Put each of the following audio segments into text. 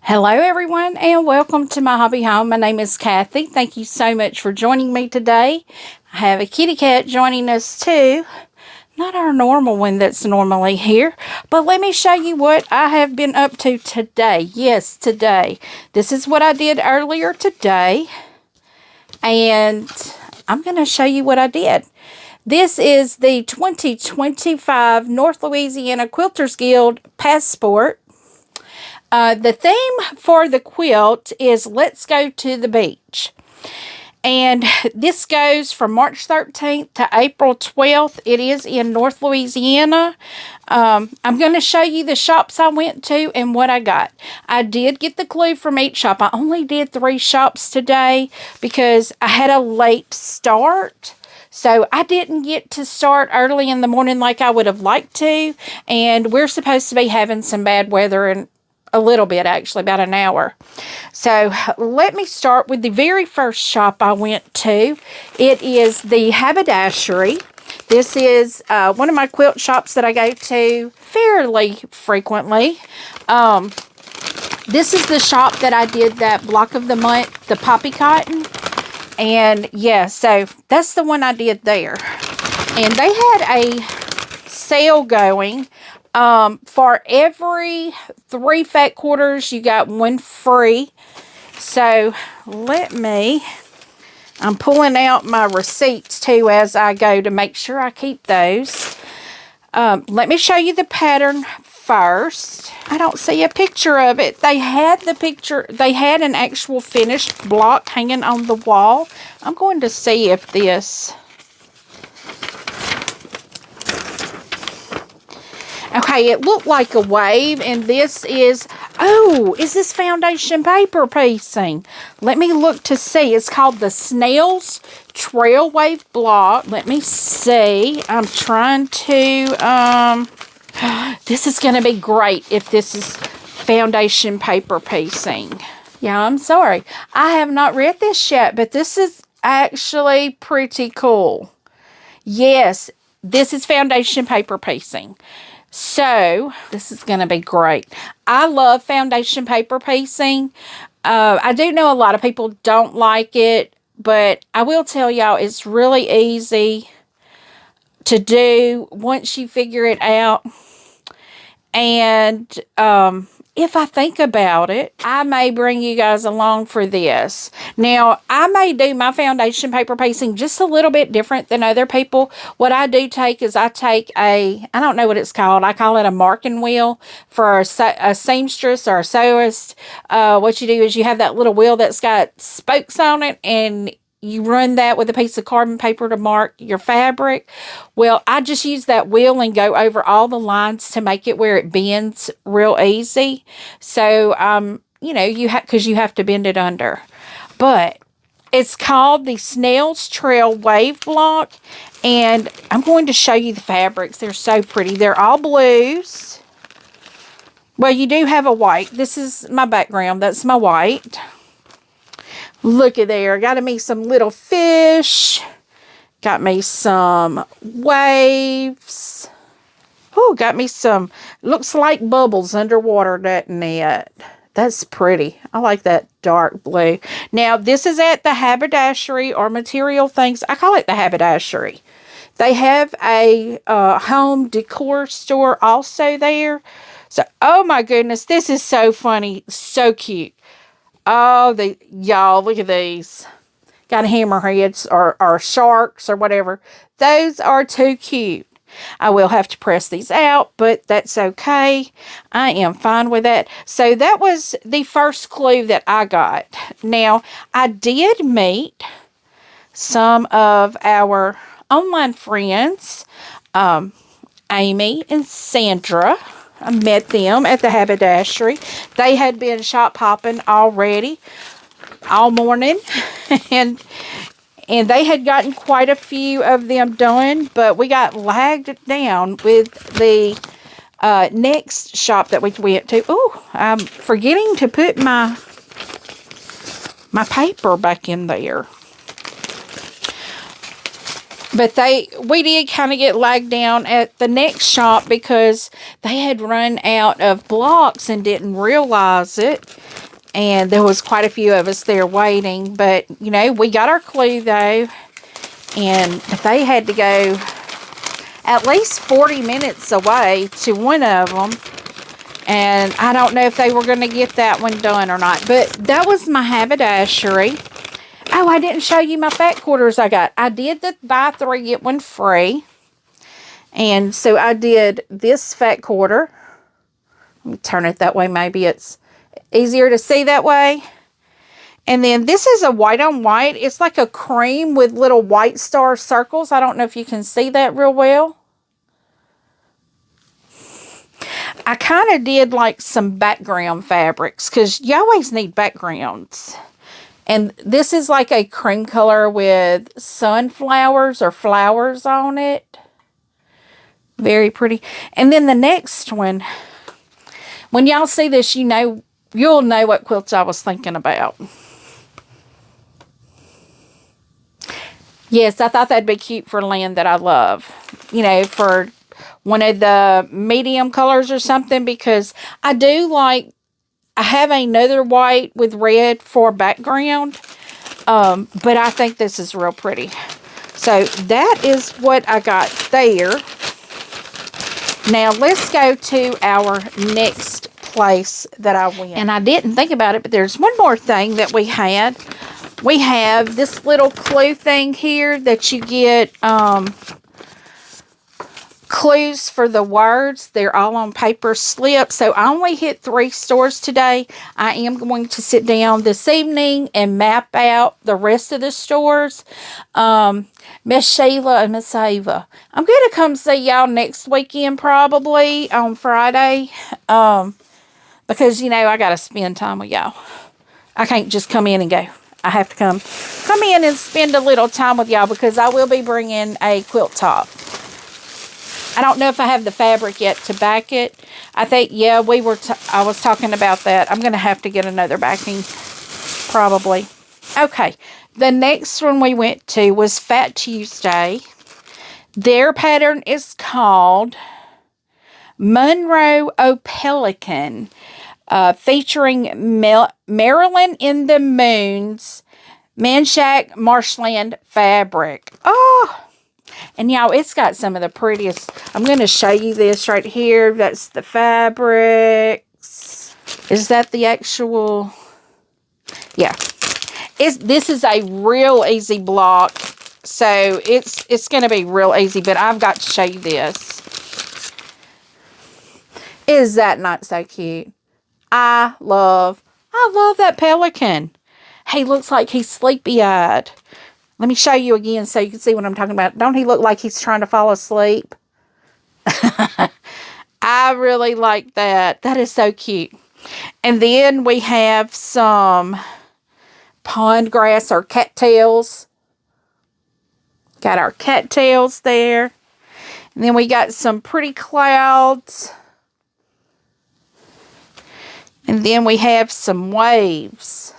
Hello everyone and welcome to my hobby home. My name is Cathy. Thank you so much for joining me today. I have a kitty cat joining us too. Not our normal one that's normally here, but let me show you what I have been up to today. Yes, today. This is what I did earlier today, and I'm going to show you what I did. This is the 2025 North Louisiana Quilters Guild Passport. The theme for the quilt is Let's Go to the Beach. And this goes from March 13th to April 12th. It is in North Louisiana. I'm going to show you the shops I went to and what I got. I did get the clue from each shop. I only did 3 shops today because I had a late start. So I didn't get to start early in the morning like I would have liked to. And we're supposed to be having some bad weather and a little bit, actually, about an hour. So let me start with the very first shop I went to. It is the Haberdashery. This is one of my quilt shops that I go to fairly frequently. This is the shop that I did that block of the month, the poppy cotton. And yeah, so that's the one I did there. And they had a sale going. For every 3 fat quarters, you got 1 free. So I'm pulling out my receipts too as I go to make sure I keep those. Let me show you the pattern first. I don't see a picture of it. They had the picture, they had an actual finished block hanging on the wall. I'm going to see if this... Okay, it looked like a wave, and this is, is this foundation paper piecing? Let me look to see. It's called the Snail's Trail Wave Block. Let me see. I'm trying to, this is going to be great if this is foundation paper piecing. Yeah, I'm sorry. I have not read this yet, but this is actually pretty cool. Yes, this is foundation paper piecing. So, this is going to be great. I love foundation paper piecing. I do know a lot of people don't like it, but I will tell y'all it's really easy to do once you figure it out. And if I think about it, I may bring you guys along for this. Now, I may do my foundation paper piecing just a little bit different than other people. What I do take is I take I don't know what it's called. I call it a marking wheel for a seamstress or a sewist. What you do is you have that little wheel that's got spokes on it, and you run that with a piece of carbon paper to mark your fabric. Well, I just use that wheel and go over all the lines to make it where it bends real easy. So, you know, because you have to bend it under. But it's called the Snail's Trail Wave Block. And I'm going to show you the fabrics. They're so pretty. They're all blues. Well, you do have a white. This is my background. That's my white. Look at there. Got me some little fish. Got me some waves. Oh, got me some, looks like bubbles underwater, doesn't it? That's pretty. I like that dark blue. Now, this is at the Haberdashery or Material Things. I call it the Haberdashery. They have a home decor store also there. So, oh my goodness, this is so funny. So cute. Oh, y'all, look at these. Got hammerheads or sharks or whatever. Those are too cute. I will have to press these out, but that's okay. I am fine with that. So that was the first clue that I got. Now, I did meet some of our online friends, Amy and Sandra. I met them at the Haberdashery. They had been shop hopping already all morning. and they had gotten quite a few of them done. But we got lagged down with the next shop that we went to. Oh, I'm forgetting to put my paper back in there. But we did kind of get lagged down at the next shop because they had run out of blocks and didn't realize it. And there was quite a few of us there waiting. But, you know, we got our clue, though. And they had to go at least 40 minutes away to one of them. And I don't know if they were going to get that one done or not. But that was my haberdashery. Oh, I didn't show you my fat quarters I got. I did the buy 3, get 1 free. And so I did this fat quarter. Let me turn it that way. Maybe it's easier to see that way. And then this is a white on white. It's like a cream with little white star circles. I don't know if you can see that real well. I kind of did like some background fabrics because you always need backgrounds. And this is like a cream color with sunflowers or flowers on it. Very pretty. And then the next one, when y'all see this, you'll know what quilts I was thinking about. Yes, I thought that'd be cute for land that I love. You know, for one of the medium colors or something, because I do like, I have another white with red for background, but I think this is real pretty. So that is what I got there. Now let's go to our next place that I went. And I didn't think about it, but there's one more thing that we had. We have this little clue thing here that you get clues for the words. They're all on paper slips. So I only hit 3 stores today. I am going to sit down this evening and map out the rest of the stores. Miss Sheila and Miss Ava, I'm going to come see y'all next weekend, probably on Friday. Because, you know, I got to spend time with y'all. I can't just come in and go. I have to come in and spend a little time with y'all, because I will be bringing a quilt top. I don't know if I have the fabric yet to back it. I think, yeah, I was talking about that. I'm going to have to get another backing, probably. Okay, the next one we went to was Fat Tuesday. Their pattern is called Monroe O'Pelican, featuring Marilyn in the Moon's Manchac Marshland fabric. Oh, and y'all, it's got some of the prettiest. I'm going to show you this right here. That's the fabrics. Is that the actual? Yeah. This is a real easy block. So it's going to be real easy, but I've got to show you this. Is that not so cute? I love that pelican. He looks like he's sleepy-eyed. Let me show you again so you can see what I'm talking about. Don't he look like he's trying to fall asleep? I really like that. That is so cute. And then we have some pond grass or cattails. Got our cattails there. And then we got some pretty clouds. And then we have some waves.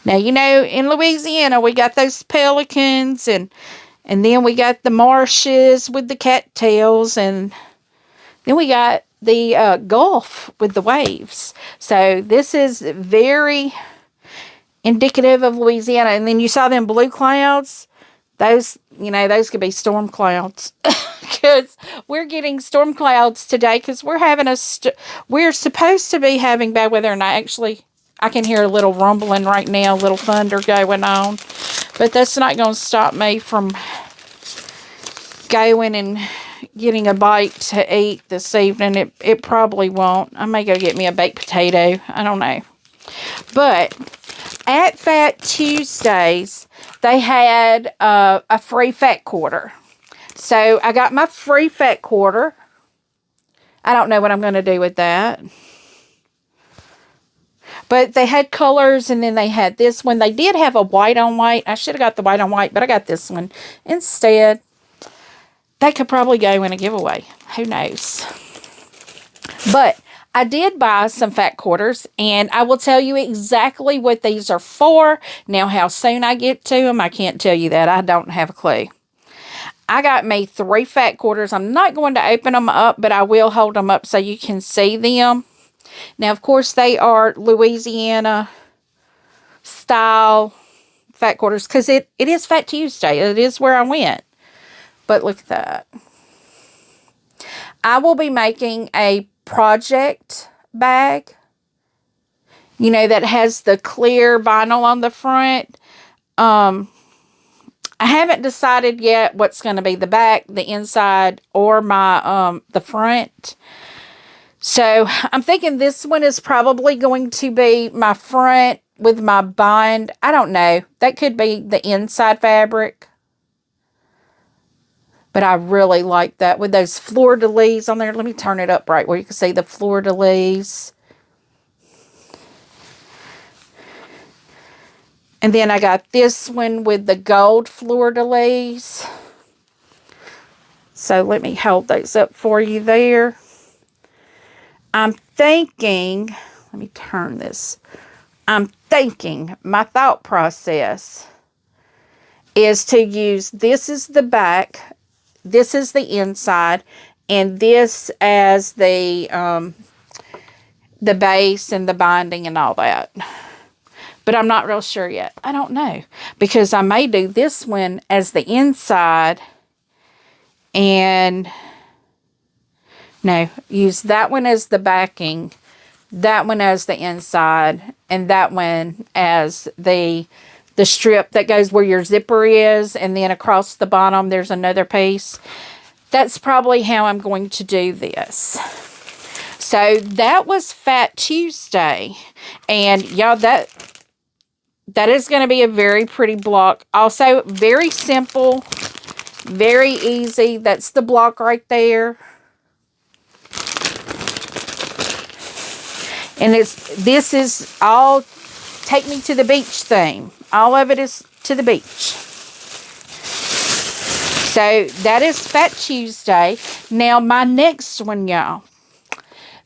Now, you know, in Louisiana, we got those pelicans, and then we got the marshes with the cattails, and then we got the Gulf with the waves. So this is very indicative of Louisiana. And then you saw them blue clouds. Those, you know, those could be storm clouds. Because we're getting storm clouds today, because we're having we're supposed to be having bad weather, and I can hear a little rumbling right now, a little thunder going on. But that's not going to stop me from going and getting a bite to eat this evening. It probably won't. I may go get me a baked potato. I don't know. But at Fat Tuesdays, they had a free fat quarter. So I got my free fat quarter. I don't know what I'm going to do with that. But they had colors, and then they had this one. They did have a white on white. I should have got the white on white, but I got this one instead. They could probably go in a giveaway. Who knows? But I did buy some fat quarters, and I will tell you exactly what these are for. Now, how soon I get to them, I can't tell you that. I don't have a clue. I got me 3 fat quarters. I'm not going to open them up, but I will hold them up so you can see them. Now, of course, they are Louisiana style fat quarters because it is Fat Tuesday. It is where I went. But look at that. I will be making a project bag, you know, that has the clear vinyl on the front. I haven't decided yet what's going to be the back, the inside, or my the front. So I'm thinking this one is probably going to be my front with my bind. I don't know. That could be the inside fabric. But I really like that with those fleur-de-lis on there. Let me turn it up right where you can see the fleur-de-lis. And then I got this one with the gold fleur-de-lis. So let me hold those up for you there. I'm thinking, let me turn this. I'm thinking my thought process is to use this as the back, this is the inside, and this as the base and the binding and all that. But I'm not real sure yet. I don't know. Because I may do this one as the inside and no, use that one as the backing, that one as the inside, and that one as the strip that goes where your zipper is, and then across the bottom there's another piece. That's probably how I'm going to do this. So that was Fat Tuesday. And y'all, that is going to be a very pretty block. Also, very simple, very easy. That's the block right there. And this is all take me to the beach theme. All of it is to the beach. So that is Fat Tuesday. Now my next one, y'all.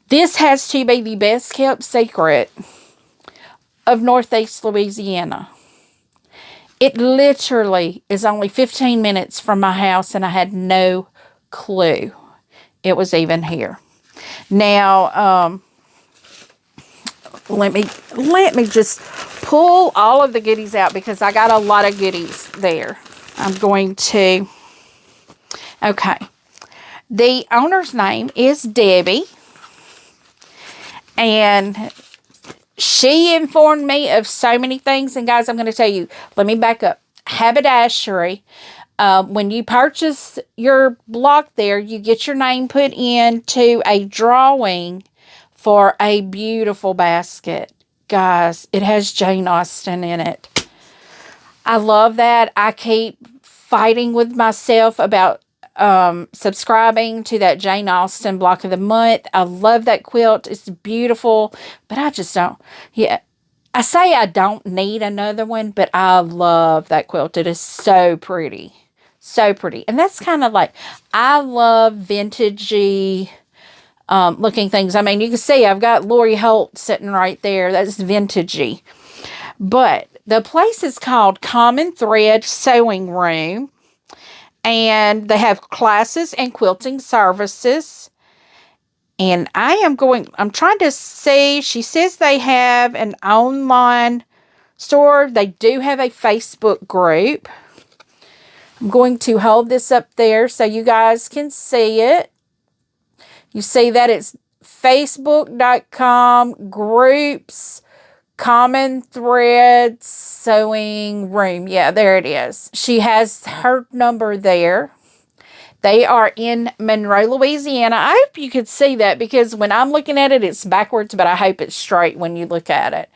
This has to be the best kept secret of Northeast Louisiana. It literally is only 15 minutes from my house, and I had no clue it was even here. Now, let me just pull all of the goodies out because I got a lot of goodies there. I'm going to, okay. The owner's name is Debbie, and she informed me of so many things. And guys, I'm going to tell you, let me back up. Haberdashery, when you purchase your block there, you get your name put into a drawing for a beautiful basket. Guys, it has Jane Austen in it. I love that. I keep fighting with myself about subscribing to that Jane Austen block of the month. I love that quilt. It's beautiful, but I just don't. Yeah, I say I don't need another one, but I love that quilt. It is so pretty. So pretty. And that's kind of like, I love vintagey looking things. I mean, you can see I've got Lori Holt sitting right there. That's vintagey. But the place is called Common Thread Sewing Room. And they have classes and quilting services. And I'm trying to see, she says they have an online store. They do have a Facebook group. I'm going to hold this up there so you guys can see it. You see that it's facebook.com groups Common Thread Sewing Room. Yeah, there it is. She has her number there. They are in Monroe, Louisiana. I hope you could see that because when I'm looking at it, it's backwards, but I hope it's straight when you look at it.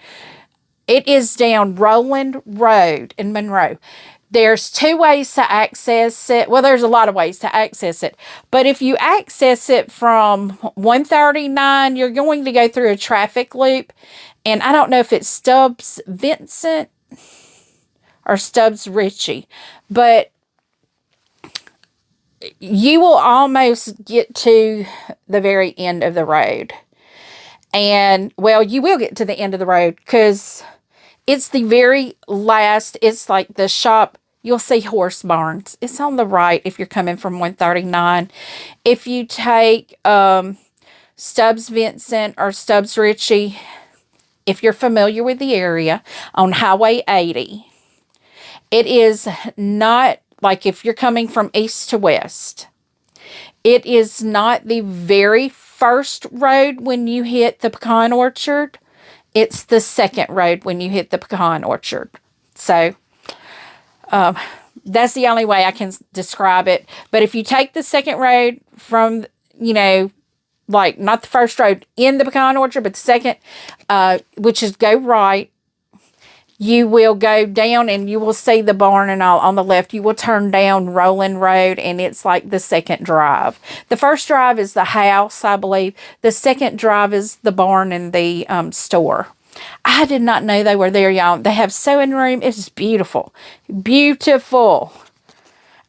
It is down Roland Road in Monroe. There's two ways to access it. Well, there's a lot of ways to access it. But if you access it from 139, you're going to go through a traffic loop. And I don't know if it's Stubbs Vincent or Stubbs Ritchie. But you will almost get to the very end of the road. And, well, you will get to the end of the road because it's the very last. It's like the shop. You'll see Horse Barns. It's on the right if you're coming from 139. If you take Stubbs Vincent or Stubbs Ritchie, if you're familiar with the area, on Highway 80. It is not like if you're coming from east to west. It is not the very first road when you hit the pecan orchard. It's the second road when you hit the pecan orchard. So, that's the only way I can describe it. But if you take the second road from, like not the first road in the pecan orchard, but the second, which is go right, you will go down and you will see the barn and all on the left. You will turn down Rolling Road and it's like the second drive. The first drive is the house, I believe. The second drive is the barn and the store. I did not know they were there, y'all. They have sewing room. It's beautiful. Beautiful.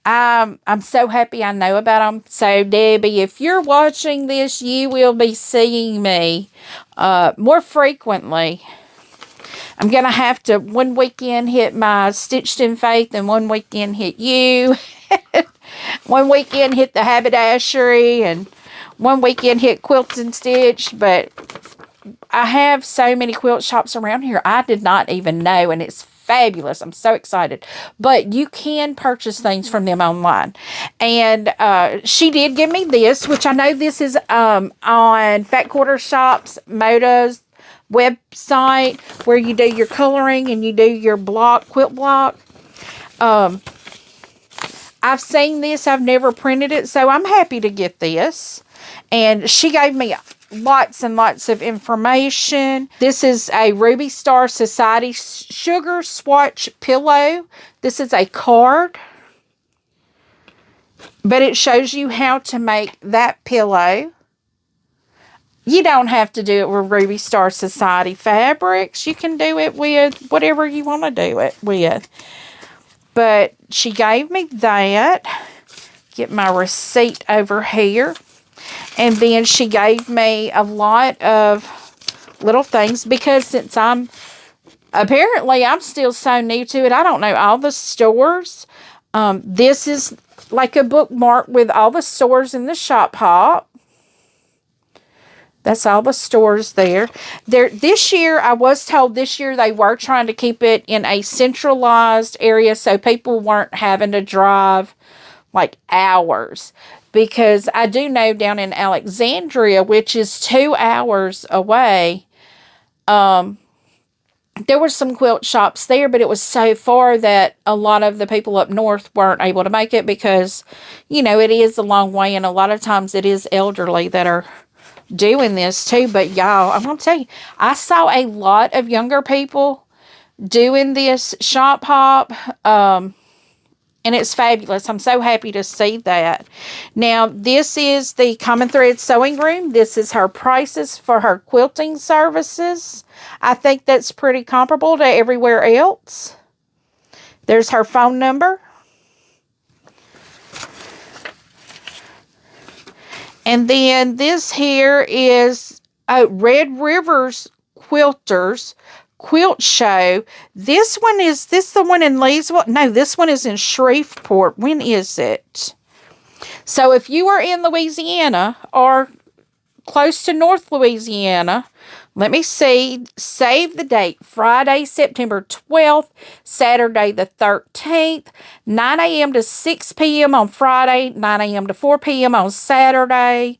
I'm so happy I know about them. So, Debbie, if you're watching this, you will be seeing me more frequently. I'm going to have to one weekend hit my Stitched in Faith and one weekend hit you. One weekend hit the Haberdashery and one weekend hit Quilt and Stitch. But I have so many quilt shops around here I did not even know, and it's fabulous. I'm so excited. But you can purchase things from them online. And she did give me this, which I know this is on Fat Quarter Shop's Moda's website, where you do your coloring and you do your quilt block. I've seen this. I've never printed it, so I'm happy to get this. And she gave me lots and lots of information. This is a Ruby Star Society Sugar Swatch Pillow. This is a card, but it shows you how to make that pillow. You don't have to do it with Ruby Star Society fabrics. You can do it with whatever you want to do it with. But she gave me that. Get my receipt over here. And then she gave me a lot of little things because since I'm still so new to it, I don't know all the stores. This is like a bookmark with all the stores in the shop hop. That's all the stores there. This year, I was told this year they were trying to keep it in a centralized area so people weren't having to drive like hours. Because I do know down in Alexandria, which is 2 hours away, there were some quilt shops there, but it was so far that a lot of the people up north weren't able to make it because, it is a long way, and a lot of times it is elderly that are doing this too. But y'all, I'm going to tell you, I saw a lot of younger people doing this shop hop, and it's fabulous. I'm so happy to see that. Now, this is the Common Thread Sewing Room. This is her prices for her quilting services. I think that's pretty comparable to everywhere else. There's her phone number. And then this here is Red River's Quilters Quilt Show. This one, is this the one in Leesville? No, this one is in Shreveport. When is it? So if you are in Louisiana or close to North Louisiana, let me see. Save the date. Friday, September 12th, Saturday the 13th, 9 a.m. to 6 p.m. on Friday, 9 a.m. to 4 p.m. on Saturday.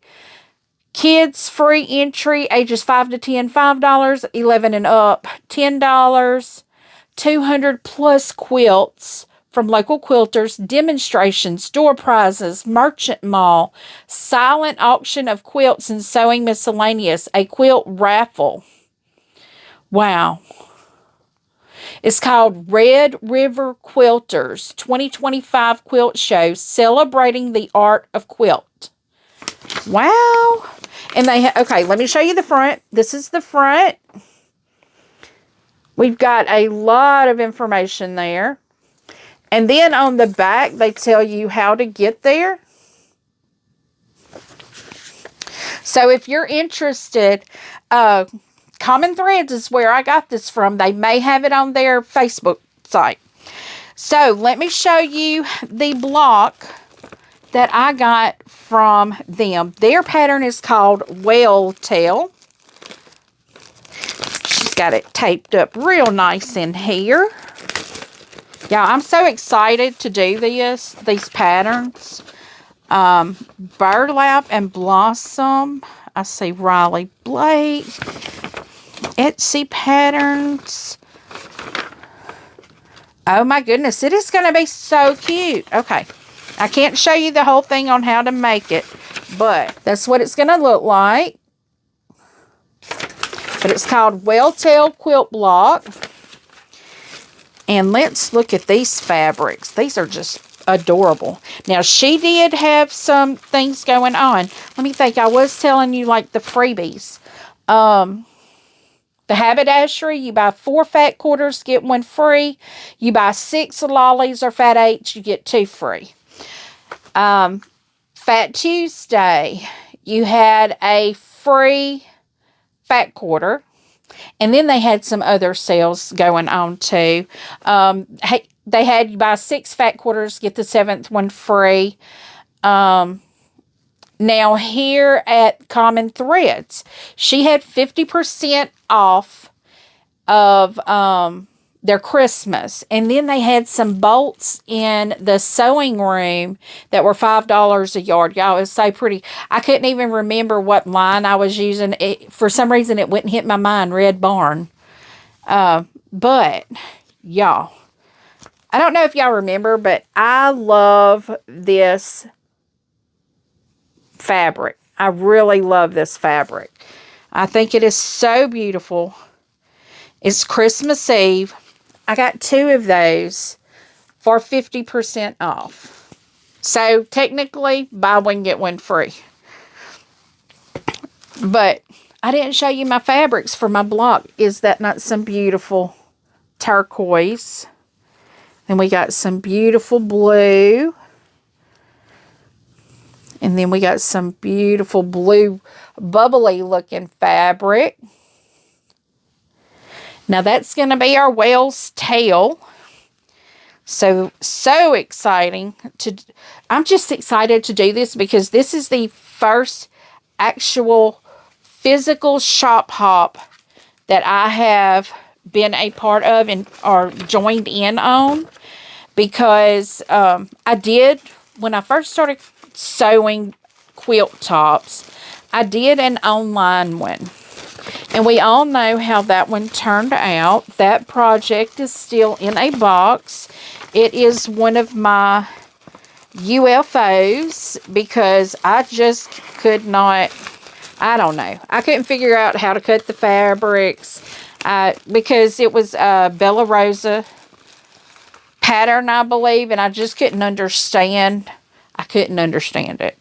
Kids free entry, ages 5 to 10, $5, 11 and up, $10, 200 plus quilts from local quilters, demonstrations, door prizes, merchant mall, silent auction of quilts and sewing miscellaneous, a quilt raffle. Wow. It's called Red River Quilters 2025 Quilt Show, celebrating the art of quilt. Wow. And they okay, let me show you the front. This is the front. We've got a lot of information there. And then on the back, they tell you how to get there. So if you're interested, Common Threads is where I got this from. They may have it on their Facebook site. So let me show you the block that I got from them. Their pattern is called Whale Tail. She's got it taped up real nice in here. Yeah, I'm so excited to do these patterns. Burlap and Blossom. I see Riley Blake. Etsy patterns. Oh my goodness, it is going to be so cute. Okay, I can't show you the whole thing on how to make it, but that's what it's going to look like. But it's called Whale Tail Quilt Block. And let's look at these fabrics. These are just adorable. Now, she did have some things going on. Let me think. I was telling you, like, the freebies. The Haberdashery, you buy 4 fat quarters, get 1 free. You buy 6 lollies or fat 8s, you get 2 free. Fat Tuesday, you had a free fat quarter. And then they had some other sales going on too. They had you buy 6 fat quarters, get the 7th one free. Now here at Common Threads, she had 50% off of their Christmas. And then they had some bolts in the sewing room that were $5 a yard. Y'all, it was so pretty. I couldn't even remember what line I was using. For some reason, it wouldn't hit my mind, Red Barn. But, y'all, I don't know if y'all remember, but I love this fabric. I really love this fabric. I think it is so beautiful. It's Christmas Eve. I got 2 of those for 50% off. So, technically, buy one, get one free. But I didn't show you my fabrics for my block. Is that not some beautiful turquoise? Then we got some beautiful blue. And then we got some beautiful blue bubbly looking fabric. Now that's going to be our whale's tail. So exciting. I'm just excited to do this because this is the first actual physical shop hop that I have been a part of and or joined in on. Because I did, when I first started sewing quilt tops, I did an online one. And we all know how that one turned out. That project is still in a box. It is one of my UFOs because I just could not, I don't know. I couldn't figure out how to cut the fabrics because it was a Bella Rosa pattern, I believe, and I just couldn't understand. I couldn't understand it.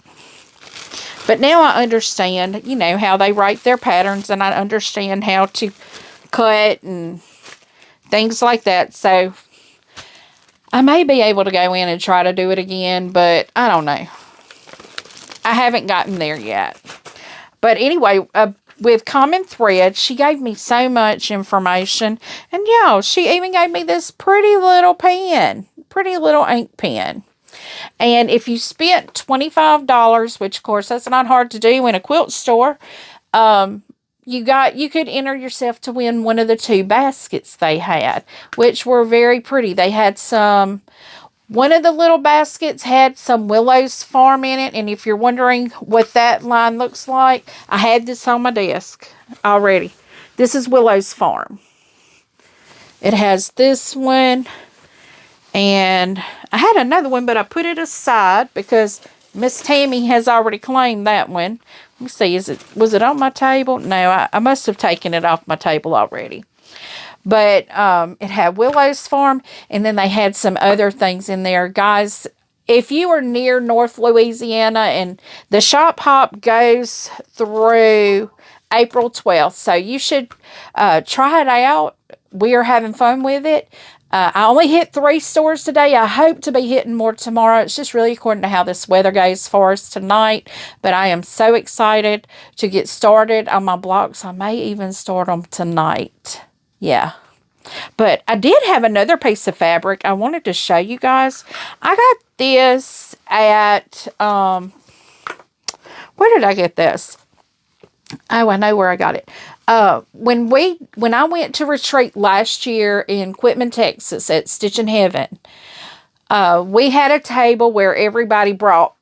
But now I understand, you know, how they write their patterns, and I understand how to cut and things like that. So I may be able to go in and try to do it again, but I don't know. I haven't gotten there yet. But anyway, with Common Thread, she gave me so much information. And yeah, she even gave me this pretty little pen, pretty little ink pen. And if you spent $25, which of course that's not hard to do in a quilt store, you could enter yourself to win one of the 2 baskets they had, which were very pretty. They had one of the little baskets had some Willow's Farm in it. And if you're wondering what that line looks like, I had this on my desk already. This is Willow's Farm. It has this one. And I had another one, but I put it aside because Miss Tammy has already claimed that one. Let me see, was it on my table? No, I must have taken it off my table already. But it had Willow's Farm, and then they had some other things in there. Guys, if you are near North Louisiana, and the shop hop goes through April 12th, so you should try it out. We are having fun with it. I only hit 3 stores today. I hope to be hitting more tomorrow. It's just really according to how this weather goes for us tonight. But I am so excited to get started on my blocks. I may even start them tonight. Yeah. But I did have another piece of fabric I wanted to show you guys. I got this at, where did I get this? Oh, I know where I got it. When I went to retreat last year in Quitman, Texas at Stitch in Heaven, we had a table where everybody brought,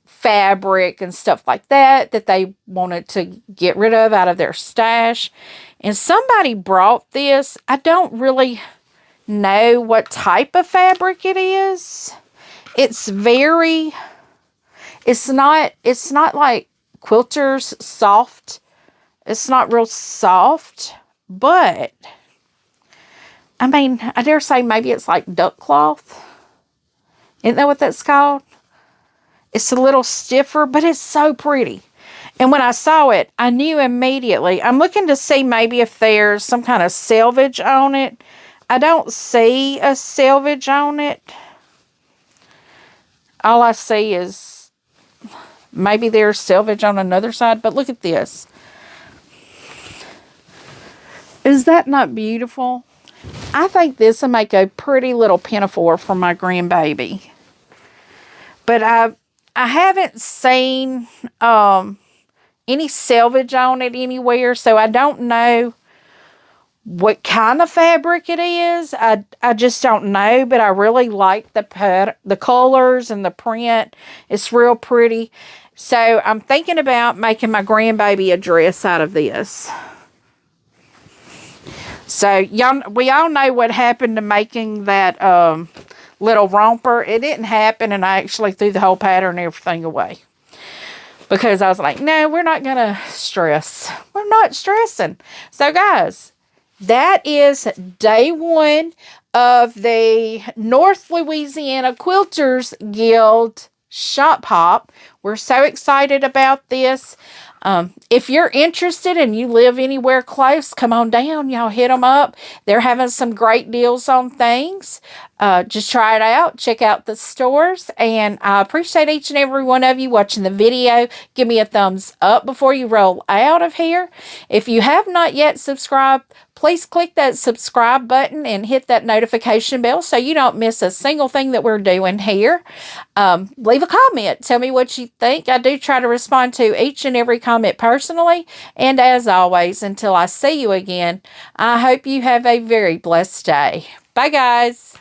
fabric and stuff like that they wanted to get rid of out of their stash. And somebody brought this. I don't really know what type of fabric it is. It's not like Quilters soft. It's not real soft, but I mean, I dare say maybe it's like duck cloth. Isn't that what that's called? It's a little stiffer, but it's so pretty. And when I saw it, I knew immediately. I'm looking to see maybe if there's some kind of selvage on it. I don't see a selvage on it. All I see is maybe there's selvage on another side. But look at this. Is that not beautiful? I think this will make a pretty little pinafore for my grandbaby. But I haven't seen any selvage on it anywhere, so I don't know what kind of fabric it is. I just don't know, but I really like the colors and the print. It's real pretty. So I'm thinking about making my grandbaby a dress out of this. So we all know what happened to making that little romper. It didn't happen, and I actually threw the whole pattern and everything away. Because I was like, no, we're not going to stress. We're not stressing. So, guys, that is day 1 of the North Louisiana Quilters Guild Shop Hop. We're so excited about this. If you're interested and you live anywhere close, come on down. Y'all hit them up. They're having some great deals on things. Just try it out. Check out the stores. And I appreciate each and every one of you watching the video. Give me a thumbs up before you roll out of here. If you have not yet subscribed, please click that subscribe button and hit that notification bell so you don't miss a single thing that we're doing here. Leave a comment. Tell me what you think. I do try to respond to each and every comment personally. And as always, until I see you again, I hope you have a very blessed day. Bye, guys.